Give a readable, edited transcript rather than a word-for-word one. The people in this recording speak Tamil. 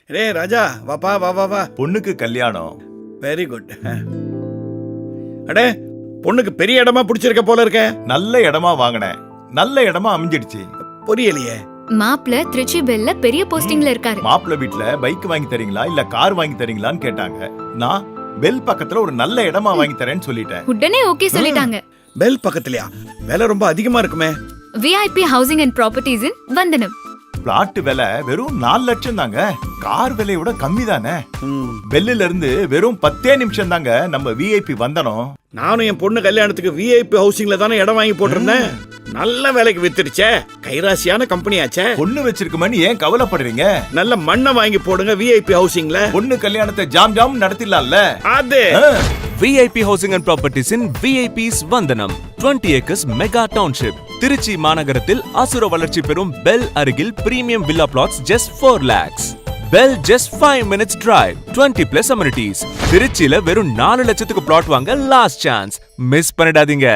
ரே ராஜா வாப்பா வா வா வா. பொண்ணுக்கு கல்யாணம். Very good. அடே பொண்ணுக்கு பெரிய இடமா பிடிச்சிருக்க போல இருக்க. நல்ல இடமா வாங்கினேன், நல்ல இடமா அமைஞ்சிடுச்சு. புரியலையே. மாப்ள திருச்சி பெல்ல பெரிய போஸ்டிங்ல இருக்காரு. மாப்பிள்ளை வீட்டுல பைக் வாங்கி தரீங்களா இல்ல கார் வாங்கி தரீங்களான்னு கேட்டாங்க. நான் பெல் பக்கத்துல ஒரு நல்ல இடமா வாங்கி தரேன்னு சொல்லிட்டேன். உடனே ஓகே சொல்லிட்டாங்க. பெல் பக்கத்துலயா? விலை ரொம்ப அதிகமா இருக்குமே. விஐபி ஹவுசிங் அண்ட் ப்ராப்பர்ட்டிஸ் இன் வந்தனம். பிளாட் விலை வெறும் 4 லட்சம் தாங்க. கார் விலையோட கம்மி தானே. பெல்லில இருந்து வெறும் 10 நிமிஷம் தாங்க நம்ம விஐபி வந்தனம். நானும் என் பொண்ணு கல்யாணத்துக்கு விஐபி ஹவுசிங்ல தானே இடம் வாங்கி போட்டிருந்தேன். நல்ல வேலைக்கு வித்துடுச்சே. கைராசியான கம்பெனியாச்சே. பொண்ணு வச்சிருக்குமேன்னு ஏன் கவலைப்படுறீங்க? நல்ல மண்ணை வாங்கி போடுங்க விஐபி ஹவுசிங்ல. பொண்ணு கல்யாணத்தை ஜாம் ஜாம் நடத்திடலாம்ல. அது VIP Housing and Properties in VIP's Vandanam 20 acres mega township Trichy மாநகரத்தில் அசுர வளர்ச்சி பெறும் பெல் அருகில் premium villa plots just 4 lakhs. Bell just 5 minutes drive, 20 plus amenities. திருச்சியில வெறும் 4 லட்சத்துக்கு பிளாட் வாங்க லாஸ்ட் சான்ஸ். மிஸ் பண்ணிடாதீங்க.